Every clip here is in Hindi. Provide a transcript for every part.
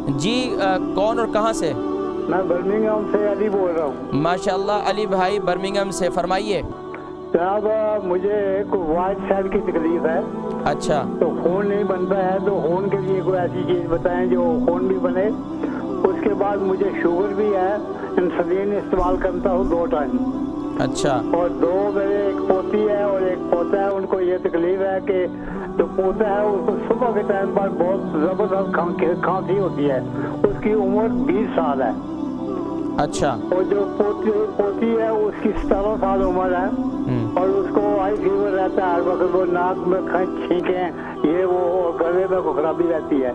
जी कौन और कहाँ से? मैं बर्मिंघम से अली बोल रहा हूँ। माशाल्लाह अली भाई बर्मिंघम से, फरमाइए। जनाब मुझे एक वाइट साइड की तकलीफ है। अच्छा। तो खून नहीं बनता है, तो खून के लिए कोई ऐसी चीज़ बताएं जो खून भी बने। उसके बाद मुझे शुगर भी है, इंसुलिन इस्तेमाल करता हूँ 2 टाइम। अच्छा। और 2 मेरे एक पोती है और एक पोता है। उनको ये तकलीफ है कि जो पोता है उसको सुबह के टाइम पर बहुत ज़बरदस्त खांसी होती है। उसकी उम्र 20 साल है। अच्छा। और जो पोती है उसकी 17 साल उम्र है। और उसको हाई फीवर रहता है हर वक्त, वो नाक में छींकें ये वो, और गले में खराबी रहती है।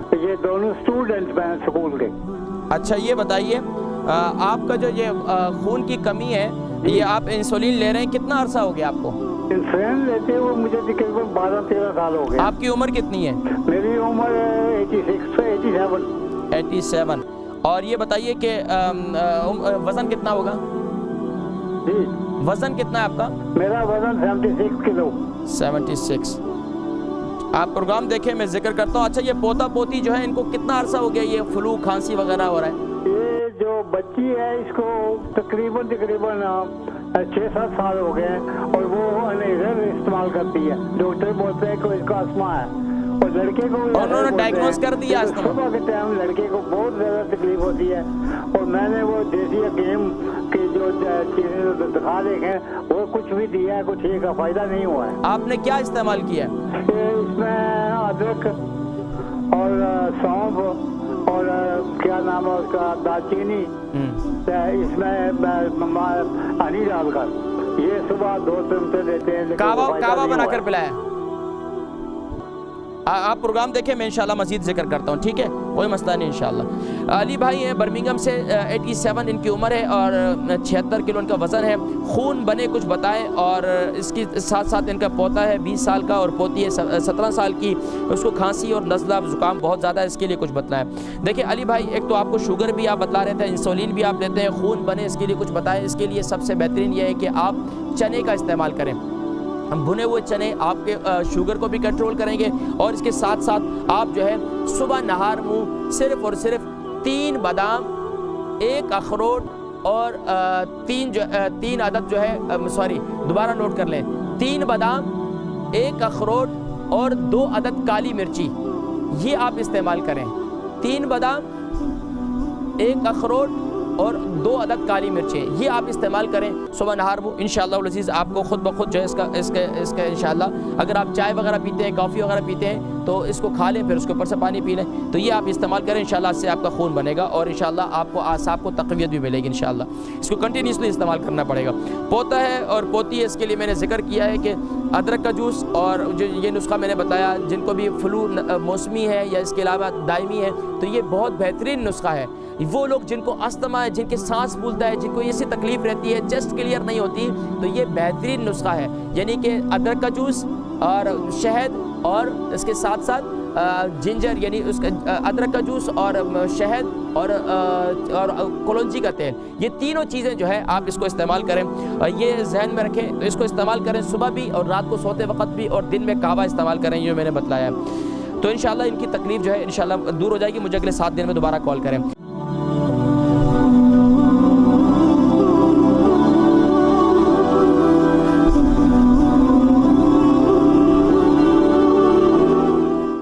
तो ये दोनों स्टूडेंट्स हैं स्कूल के। अच्छा ये बताइए आपका जो ये खून की कमी है, ये आप इंसुलिन ले रहे हैं, कितना अरसा हो गया आपको? इंसुलिन लेते हुए मुझे तकरीबन 12-13 साल हो गए। आपकी उम्र कितनी है? मेरी उम्र 87। और ये बताइए कि वज़न कितना होगा? जी वज़न कितना है आपका? मेरा वजन 76 किलो। 76। आप प्रोग्राम देखें, मैं जिक्र करता हूँ। अच्छा ये पोता पोती जो है इनको कितना अरसा हो गया ये फ्लू खांसी वगैरह हो रहा है? ये जो बच्ची है इसको तकरीबन 6-7 साल हो गए हैं। और वो इन्हेलर इस्तेमाल करती है। डॉक्टर बोलते हैं कि इसका अस्थमा है। और लड़के को उन्होंने डायग्नोज कर दिया अस्थमा? सुबह के टाइम लड़के को बहुत ज़्यादा तकलीफ होती है। और मैंने वो देसी हकीम की जो चीज़ें दिखा देखे वो कुछ भी दिया है, कुछ का फ़ायदा नहीं हुआ है। आपने क्या इस्तेमाल किया है? इसमें अदरक और सौंफ और क्या नाम है उसका, दालचीनी, इसमें हनी डालकर ये सुबह 2 चमचे देते हैं। कावा बनाकर पिलाया? आप प्रोग्राम देखें, मैं इंशाल्लाह मज़ीद जिक्र करता हूँ, ठीक है, कोई मसला नहीं इंशाल्लाह। अली भाई हैं बर्मिंघम से, 87 इनकी उम्र है और 76 किलो इनका वज़न है। खून बने कुछ बताएं। और इसके साथ साथ इनका पोता है 20 साल का और पोती है 17 साल की। उसको खांसी और नज़ला ज़ुकाम बहुत ज़्यादा है, इसके लिए कुछ बताएं। देखिए अली भाई, एक तो आपको शुगर भी आप बतला रहे थे, इंसुलिन भी आप लेते हैं, खून बने इसके लिए कुछ बताएं। इसके लिए सबसे बेहतरीन यह है कि आप चने का इस्तेमाल करें। भुने हुए चने आपके शुगर को भी कंट्रोल करेंगे। और इसके साथ साथ आप जो है सुबह नहार मुँह सिर्फ़ और सिर्फ 3 बादाम, 1 अखरोट और 3 अदद जो है दोबारा नोट कर लें, 3 बादाम, 1 अखरोट और 2 अदद काली मिर्ची, ये आप इस्तेमाल करें। 3 बादाम, 1 अखरोट और 2 अदद काली मिर्चें, ये आप इस्तेमाल करें सुबह नहार वो। इंशाअल्लाह अज़ीज़ आपको खुद ब खुद जो है इसका इंशाअल्लाह, अगर आप चाय वगैरह पीते हैं, कॉफ़ी वगैरह पीते हैं, तो इसको खा लें, फिर उसके ऊपर से पानी पी लें, तो ये आप इस्तेमाल करें। इंशाअल्लाह इससे आपका खून बनेगा और इंशाअल्लाह आपको आसाब को तक़वियत भी मिलेगी। इंशाअल्लाह इसको कंटिन्यूसली इस्तेमाल करना पड़ेगा। पोता है और पोती है, इसके लिए मैंने जिक्र किया है कि अदरक का जूस और जो ये नुस्खा मैंने बताया, जिनको भी फ्लू मौसमी है या इसके अलावा दायमी है, तो ये बहुत बेहतरीन नुस्खा है। वो लोग जिनको अस्थमा है, जिनके सांस फूलता है, जिनको ऐसी तकलीफ रहती है, चेस्ट क्लियर नहीं होती, तो ये बेहतरीन नुस्खा है। यानी कि अदरक का जूस और शहद और इसके साथ साथ जिंजर, यानी उसका अदरक का जूस और शहद और कलौंजी का तेल, ये तीनों चीज़ें जो है आप इसको इस्तेमाल करें। ये जहन में रखें, तो इसको इस्तेमाल करें सुबह भी और रात को सोते वक्त भी, और दिन में कहवा इस्तेमाल करें, ये मैंने बतलाया। तो इंशाल्लाह इनकी तकलीफ जो है इंशाल्लाह दूर हो जाएगी। मुझे अगले 7 दिन में दोबारा कॉल करें।